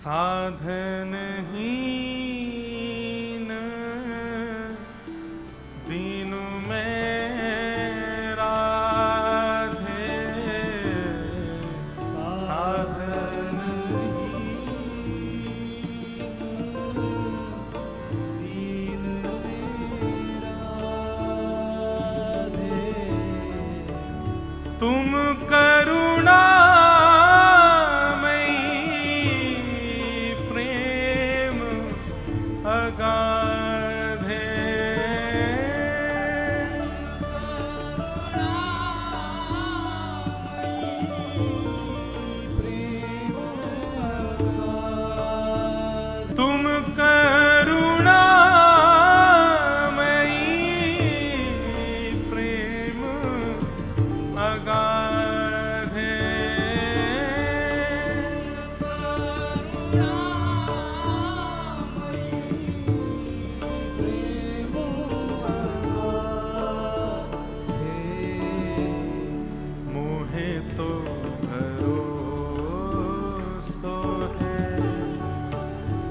साधनहीन दीन में राधे, दीन में राधे। तुम करुणा तुम करुणामयी प्रेम अगाधे, मोहे तो भरोसो है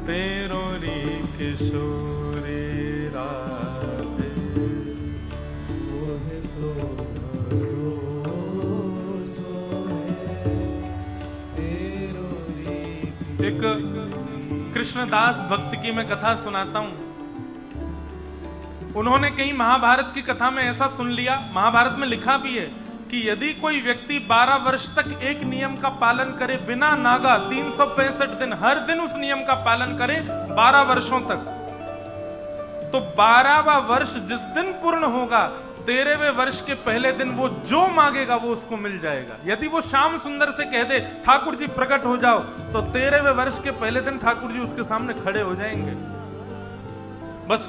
तेरो रे किशोरे राधे, मोहे तो भरोसो है तेरो रे। एक कृष्णदास भक्त की मैं कथा सुनाता हूं। उन्होंने कहीं महाभारत की कथा में ऐसा सुन लिया, महाभारत में लिखा भी है कि यदि कोई व्यक्ति 12 वर्ष तक एक नियम का पालन करे बिना नागा, 365 दिन हर दिन उस नियम का पालन करे 12 वर्षों तक, तो 12वां वर्ष जिस दिन पूर्ण होगा 13वें वर्ष के पहले दिन वो जो मांगेगा वो उसको मिल जाएगा। यदि वो श्याम सुंदर से कह दे ठाकुर जी प्रकट हो जाओ, तो 13वें वर्ष के पहले दिन ठाकुर जी उसके सामने खड़े हो जाएंगे। बस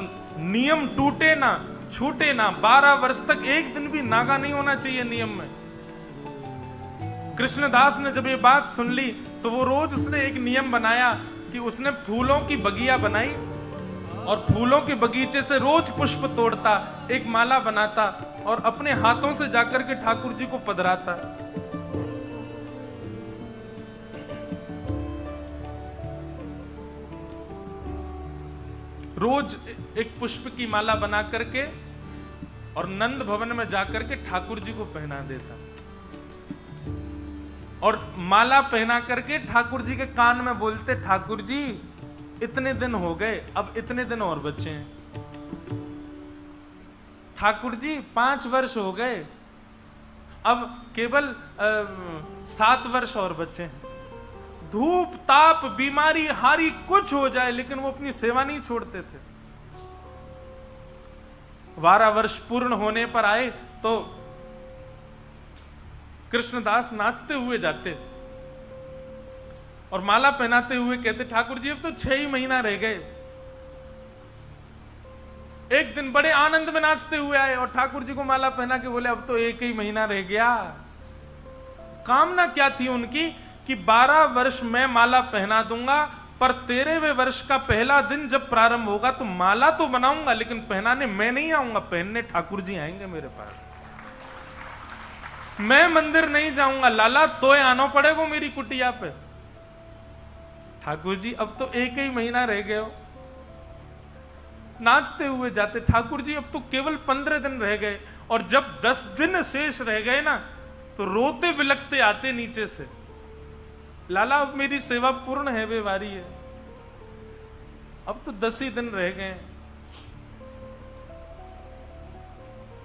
नियम टूटे ना, छूटे ना, 12 वर्ष तक एक दिन भी नागा नहीं होना चाहिए नियम में। कृष्णदास ने जब ये बात सुन ली तो वो रोज उसने एक नियम बनाया कि उसने फूलों की बगिया बनाई और फूलों के बगीचे से रोज पुष्प तोड़ता, एक माला बनाता और अपने हाथों से जाकर के ठाकुर जी को पधराता। रोज एक पुष्प की माला बना करके और नंद भवन में जाकर के ठाकुर जी को पहना देता और माला पहना करके ठाकुर जी के कान में बोलते, ठाकुर जी इतने दिन हो गए, अब इतने दिन और बचे हैं। ठाकुर जी 5 वर्ष हो गए, अब केवल 7 वर्ष और बचे हैं। धूप ताप बीमारी हारी कुछ हो जाए लेकिन वो अपनी सेवा नहीं छोड़ते थे। 12 वर्ष पूर्ण होने पर आए तो कृष्णदास नाचते हुए जाते और माला पहनाते हुए कहते, ठाकुर जी अब तो 6 ही महीना रह गए। एक दिन बड़े आनंद में नाचते हुए आए और ठाकुर जी को माला पहना के बोले अब तो 1 ही महीना रह गया। कामना क्या थी उनकी कि 12 वर्ष मैं माला पहना दूंगा, पर 13वें वर्ष का पहला दिन जब प्रारंभ होगा तो माला तो बनाऊंगा लेकिन पहनाने मैं नहीं आऊंगा, पहनने ठाकुर जी आएंगे मेरे पास। मैं मंदिर नहीं जाऊंगा, लाला तोय आना पड़ेगा मेरी कुटिया पे। ठाकुर जी अब तो 1 ही महीना रह गए हो। नाचते हुए जाते, ठाकुर जी अब तो केवल 15 दिन रह गए और जब 10 दिन शेष रह गए ना तो रोते बिलखते आते नीचे से, लाला अब मेरी सेवा पूर्ण है, बेवारी है, अब तो 10 ही दिन रह गए।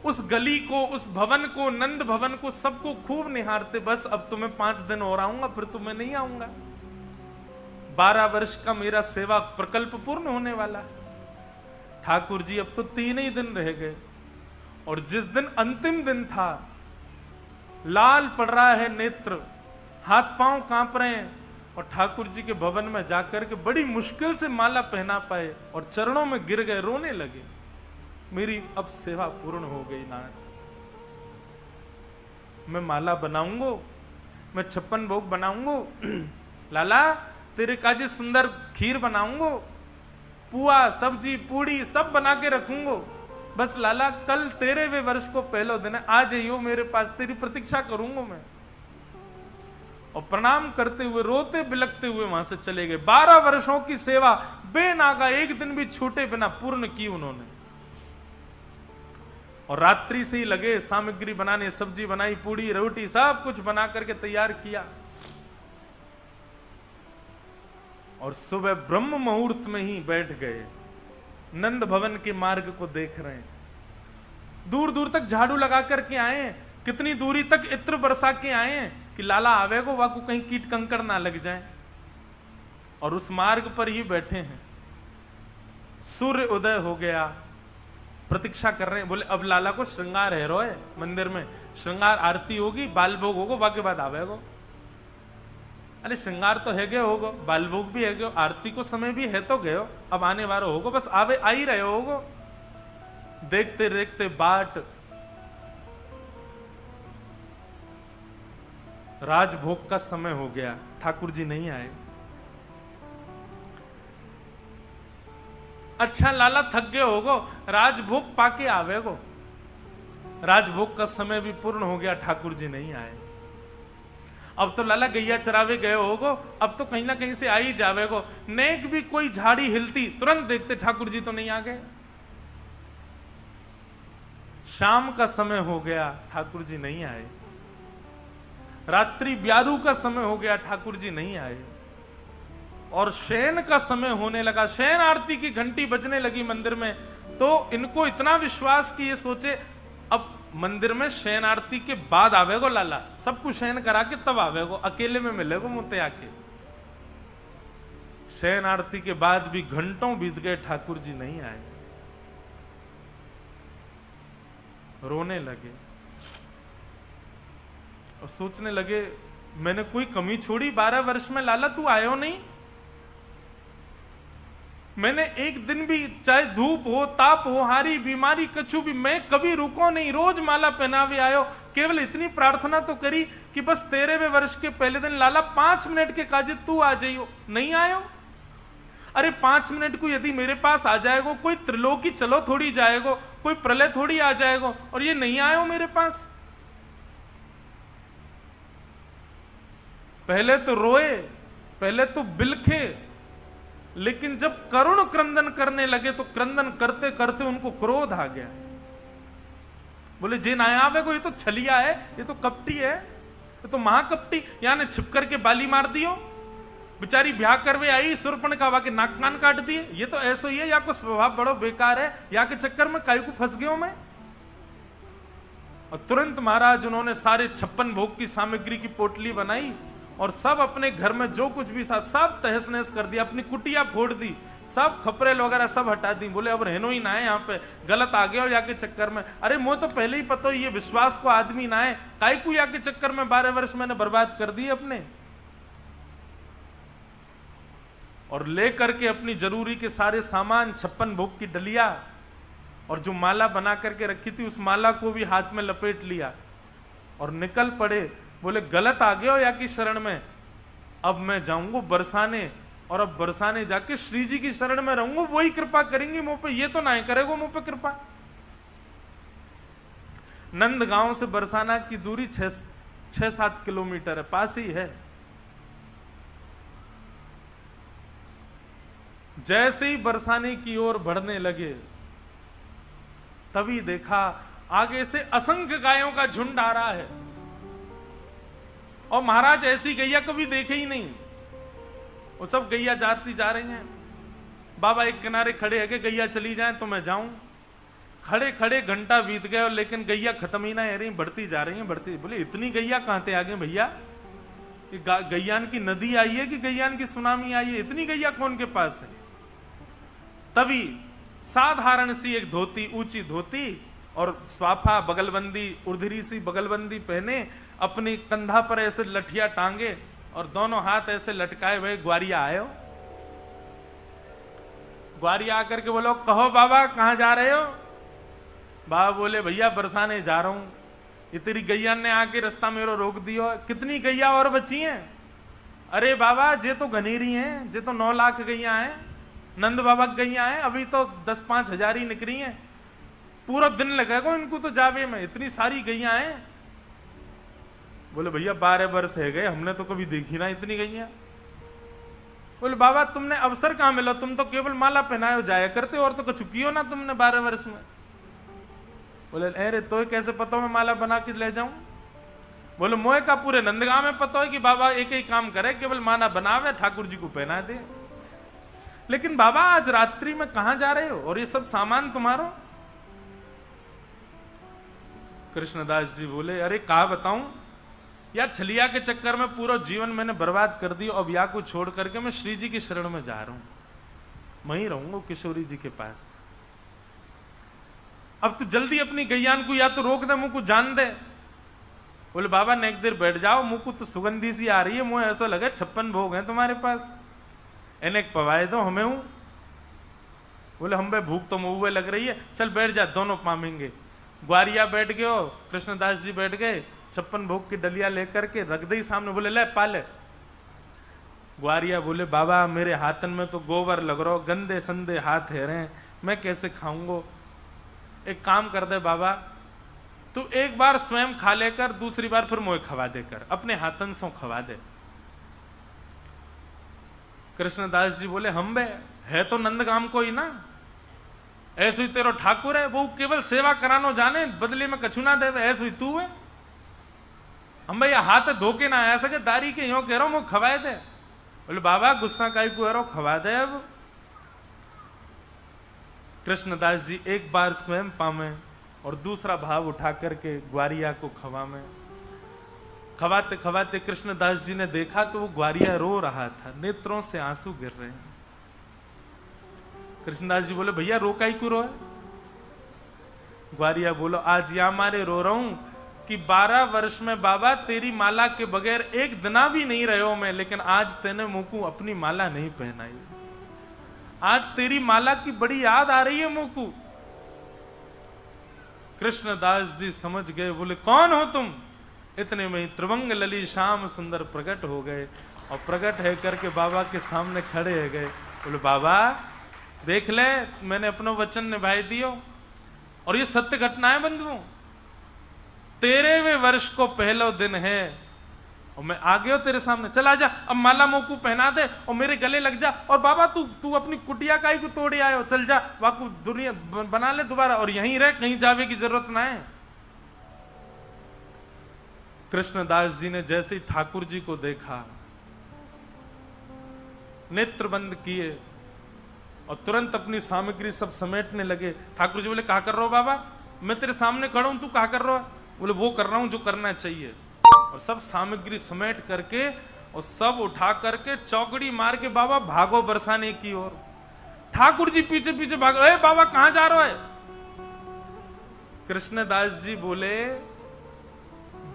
उस गली को, उस भवन को, नंद भवन को, सबको खूब निहारते, बस अब तो मैं 5 दिन और आऊंगा, फिर तो मैं नहीं आऊंगा। 12 वर्ष का मेरा सेवा प्रकल्प पूर्ण होने वाला है। ठाकुर जी अब तो 3 ही दिन रह गए और जिस दिन अंतिम दिन था, लाल पड़ रहा है नेत्र, हाथ पांव कांप रहे हैं और ठाकुर जी के भवन में जाकर के बड़ी मुश्किल से माला पहना पाए और चरणों में गिर गए, रोने लगे, मेरी अब सेवा पूर्ण हो गई नाथ। मैं माला बनाऊंगा, मैं 56 भोग बनाऊंगा, लाला तेरे काजे सुंदर खीर बनाऊंगा, पुआ सब्जी पूड़ी सब बना के रखूंगा, बस लाला कल 13वें वर्ष को पहला दिन है, आ जाइयो मेरे पास, तेरी प्रतीक्षा करूंगा मैं। और प्रणाम करते हुए रोते बिलखते हुए वहां से चले गए। 12 वर्षों की सेवा बेनागा एक दिन भी छूटे बिना पूर्ण की उन्होंने। और रात्रि से ही लगे सामग्री बनाने, सब्जी बनाई, पूड़ी रोटी सब कुछ बना करके तैयार किया। और सुबह ब्रह्म मुहूर्त में ही बैठ गए, नंद भवन के मार्ग को देख रहे हैं। दूर दूर तक झाड़ू लगा करके आए, कितनी दूरी तक इत्र बरसा के आए कि लाला आवेगो वाकू कहीं कीट कंकड़ ना लग जाए। और उस मार्ग पर ही बैठे हैं। सूर्य उदय हो गया, प्रतीक्षा कर रहे हैं। बोले अब लाला को श्रृंगार है रोए, मंदिर में श्रृंगार आरती होगी, बाल भोग होगा, बाकी बाद आवेगो। अरे श्रृंगार तो है गए होगो, बाल भोग भी है गयो, आरती को समय भी है तो गयो, अब आने वाला होगो, बस आवे आ ही रहे होगो। देखते देखते बाट राजभोग का समय हो गया, ठाकुर जी नहीं आए। अच्छा लाला थक गए होगो, राजभोग पाके आवेगो। राजभोग का समय भी पूर्ण हो गया, ठाकुर जी नहीं आए। अब तो लाला गैया चरावे गए होगो, अब तो कहीं ना कहीं से आ ही जावेगो। नेक भी कोई झाड़ी हिलती, तुरंत देखते ठाकुर जी तो नहीं आ गए। शाम का समय हो गया, ठाकुर जी नहीं आए। रात्रि ब्यारू का समय हो गया, ठाकुर जी नहीं आए। और शयन का समय होने लगा, शयन आरती की घंटी बजने लगी मंदिर में। तो इनको इतना विश्वास कि ये सोचे अब मंदिर में शयन आरती के बाद आवेगो लाला, सब कुछ शयन करा के तब आवेगो, अकेले में मिलेगो मुझे आके। शयन आरती के बाद भी घंटों बीत गए, ठाकुर जी नहीं आए। रोने लगे और सोचने लगे मैंने कोई कमी छोड़ी 12 वर्ष में, लाला तू आयो नहीं। मैंने एक दिन भी, चाहे धूप हो, ताप हो, हारी बीमारी कछु भी, मैं कभी रुको नहीं, रोज माला पहनावे आयो। केवल इतनी प्रार्थना तो करी कि बस 13वें वर्ष के पहले दिन लाला 5 मिनट के काजे तू आ जाइयो, नहीं आयो। अरे 5 मिनट को यदि मेरे पास आ जाएगो, कोई त्रिलोकी चलो थोड़ी जाएगो, कोई प्रलय थोड़ी आ जाएगो, और ये नहीं आयो मेरे पास। पहले तो रोए, पहले तो बिलखे, लेकिन जब करुण क्रंदन करने लगे तो क्रंदन करते करते उनको क्रोध आ गया। बोले जे ना आवे को, ये तो छलिया है, ये तो कपटी है, ये तो महाकपटी, यानी छिप करके बाली मार दियो। बेचारी ब्याह करवे आई, सुरपण का वाके नाक कान काट दिए। ये तो ऐसा ही है, या को स्वभाव बड़ो बेकार है, या के चक्कर में काई को फंस गयो मैं। और तुरंत महाराज उन्होंने सारे 56 भोग की सामग्री की पोटली बनाई और सब अपने घर में जो कुछ भी साथ सब तहस नहस कर दिया, अपनी कुटिया फोड़ दी, सब खपरेल वगैरह सब हटा दी। बोले अब रहनो ही ना है यहाँ पे, गलत आ गया हो या के चक्कर में। अरे मुझे तो पहले ही पता हो ये विश्वास को आदमी ना है, काई को या के चक्कर में 12 वर्ष मैंने बर्बाद कर दिए अपने। और ले करके अपनी जरूरी के सारे सामान, 56 भोग की डलिया और जो माला बना करके रखी थी उस माला को भी हाथ में लपेट लिया और निकल पड़े। बोले गलत आ गया हो या की शरण में, अब मैं जाऊंगा बरसाने, और अब बरसाने जाके श्री जी की शरण में रहूंगा, वही कृपा करेंगे मुंह पे, ये तो ना करेगा मुंह पे कृपा। नंदगांव से बरसाना की दूरी 6-7 किलोमीटर है, पास ही है। जैसे ही बरसाने की ओर बढ़ने लगे तभी देखा आगे से असंख्य गायों का झुंड आ रहा है। और महाराज ऐसी गैया कभी देखे ही नहीं, वो सब गैया जाती जा रही हैं। बाबा एक किनारे खड़े है कि गैया चली जाए तो मैं जाऊं। खड़े खड़े घंटा बीत गए और लेकिन गैया खत्म ही ना है रही, बढ़ती जा रही हैं, बढ़ती। बोले इतनी गैया कहां से आ गए भैया, गैयान की नदी आई है कि गैयान की सुनामी आई है, इतनी गैया कौन के पास है। तभी साधारण सी एक धोती, ऊंची धोती और स्वाफा बगलबंदी, उर्धरी सी बगलबंदी पहने, अपनी कंधा पर ऐसे लठिया टांगे और दोनों हाथ ऐसे लटकाए हुए ग्वारिया आयो। ग्वारिया आकर के बोलो कहो बाबा कहां जा रहे हो। बाबा बोले भैया बरसाने जा रहा हूं। इतनी गैया ने आके रास्ता मेरा रोक दियो। कितनी गैया और बची हैं। अरे बाबा जे तो घनेरी हैं, जे तो 9 लाख गैया हैं, नंद बाबा गैया हैं, अभी तो 10-5 हजार ही निकली हैं, पूरा दिन लगेगा इनको तो जावे में, इतनी सारी गैया हैं। बोले भैया 12 वर्ष है गए, हमने तो कभी देखी ना इतनी गैया। बोले बाबा तुमने अवसर कहाँ मिला, तुम तो केवल माला पहनाए हो जाया करते हो और तो कुछ कियो ना तुमने 12 वर्ष में। बोले अरे तो कैसे पता मैं माला बना के ले जाऊं। बोले मोए का पूरे नंदगांव में पता है कि बाबा एक ही काम करे, केवल माला बनावे ठाकुर जी को पहना दे। लेकिन बाबा आज रात्रि में कहां जा रहे हो और ये सब सामान तुम्हारा। कृष्णदास जी बोले अरे कहा बताऊं या छलिया के चक्कर में पूरा जीवन मैंने बर्बाद कर दिया, अब या को छोड़ करके मैं श्री जी की शरण में जा रहा हूं, वहीं रहूंगा किशोरी जी के पास। अब तू जल्दी अपनी गैयान को या तो रोक दे, मुंह को जान दे। बोले बाबा ने एक देर बैठ जाओ, मुंह को तो सुगंधी सी आ रही है, मुझे ऐसा लगे 56 भोग हैं तुम्हारे पास, इन्हें पवाए दो हमें हूं। बोले हम भाई भूख तो मुंह लग रही है, चल बैठ जा दोनों पामेंगे। ग्वारिया बैठ गए हो, कृष्णदास जी बैठ गए, 56 भोग की डलिया लेकर के रख दी सामने। बोले ले पाले। ग्वारिया बोले बाबा मेरे हाथन में तो गोबर लग रहा, गंदे संदे हाथ है रहे, मैं कैसे खाऊंगो। एक काम कर दे बाबा, तू एक बार स्वयं खा लेकर दूसरी बार फिर मोए खवा देकर, अपने हाथन से खवा दे। कृष्णदास जी बोले हम बे है तो नंदगाम को ही ना, ऐसे ही तेरो ठाकुर है, वो केवल सेवा करानो जाने, बदले में कछु ना दे, ऐसे ही तू है। हम भैया हाथ धोके ना आया सके, दारी के यो कह रहा हूं वो खवाए दे। बोले बाबा गुस्सा काई को है, खवा दे। अब कृष्णदास जी एक बार स्वयं पामे और दूसरा भाव उठा करके ग्वारिया को खवामे। खवाते खवाते कृष्णदास जी ने देखा तो वो ग्वारिया रो रहा था, नेत्रों से आंसू गिर रहे हैं। कृष्णदास जी बोले भैया रो काई को रोए। ग्वारिया बोलो आज या मारे रो रहा हूं कि 12 वर्ष में बाबा तेरी माला के बगैर एक दिना भी नहीं रहे हो मैं, लेकिन आज तेने मुंह को अपनी माला नहीं पहनाई, आज तेरी माला की बड़ी याद आ रही है मुंह को। कृष्णदास जी समझ गए, बोले कौन हो तुम। इतने में ही त्रिभंग लली श्याम सुंदर प्रकट हो गए और प्रकट है करके बाबा के सामने खड़े हो गए। बोले बाबा देख ले मैंने अपना वचन निभाई दियो और ये सत्य घटना है बंधुओं। 13वें वर्ष को पहला दिन है और मैं आ गया तेरे सामने, चला जा अब माला मुंह को पहना दे और मेरे गले लग जा। और बाबा तू अपनी कुटिया काई को तोड़े आयो, चल जा वाकू दुनिया बना ले दोबारा और यहीं रह, कहीं जावे की जरूरत ना है। कृष्णदास जी ने जैसे ही ठाकुर जी को देखा, नेत्र बंद किए और तुरंत अपनी सामग्री सब समेटने लगे। ठाकुर जी बोले क्या कर रहे हो बाबा, मैं तेरे सामने खड़ा हूं, तू क्या कर रहा है। बोले वो कर रहा हूं जो करना चाहिए। और सब सामग्री समेट करके और सब उठा करके चौकड़ी मार के बाबा भागो बरसाने की ओर। ठाकुर जी पीछे पीछे भागो, अरे बाबा कहां जा रहे हो। कृष्णदास जी बोले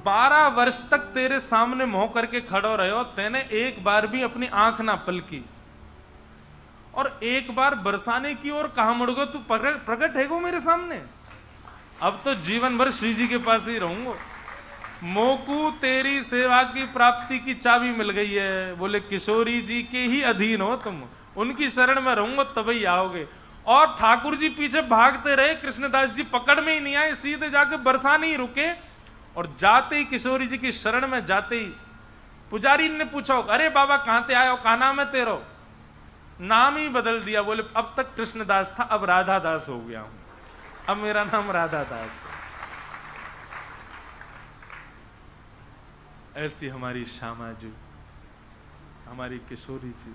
12 वर्ष तक तेरे सामने मोह करके खड़ो रहो, तेने एक बार भी अपनी आंख ना पलकी और एक बार बरसाने की ओर कहां मुड़ गो। तू प्रकट है गो मेरे सामने, अब तो जीवन भर श्री जी के पास ही रहूंगा। मोकू तेरी सेवा की प्राप्ति की चाबी मिल गई है। बोले किशोरी जी के ही अधीन हो तुम, उनकी शरण में रहूंगा तभी आओगे। और ठाकुर जी पीछे भागते रहे, कृष्णदास जी पकड़ में ही नहीं आए, सीधे जाके बरसाने ही रुके। और जाते ही किशोरी जी की शरण में जाते ही पुजारी ने पूछा अरे बाबा कहां ते आयो, कहा नाम है तेरो। नाम ही बदल दिया। बोले अब तक कृष्णदास था अब राधा दास हो गया हूं, अब मेरा नाम राधा दास है। ऐसी हमारी श्यामा जी, हमारी किशोरी जी,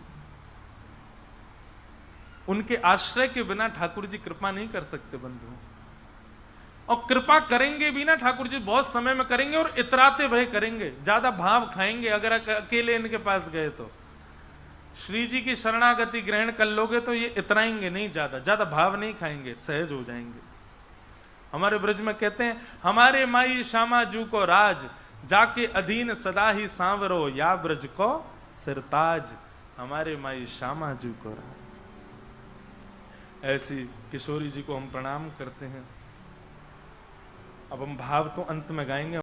उनके आश्रय के बिना ठाकुर जी कृपा नहीं कर सकते बंधु। और कृपा करेंगे भी ना ठाकुर जी बहुत समय में करेंगे और इतराते भय करेंगे, ज्यादा भाव खाएंगे। अगर अकेले इनके पास गए तो श्री जी की शरणागति ग्रहण कर लोगे तो ये इतराएंगे नहीं, ज्यादा भाव नहीं खाएंगे, सहज हो जाएंगे। हमारे ब्रज में कहते हैं हमारे माई श्यामा जू को राज, जाके अधीन सदा ही सांवरो, या ब्रज को सिरताज। हमारे माई श्यामा जू को राज। ऐसी किशोरी जी को हम प्रणाम करते हैं। अब हम भाव तो अंत में गाएंगे।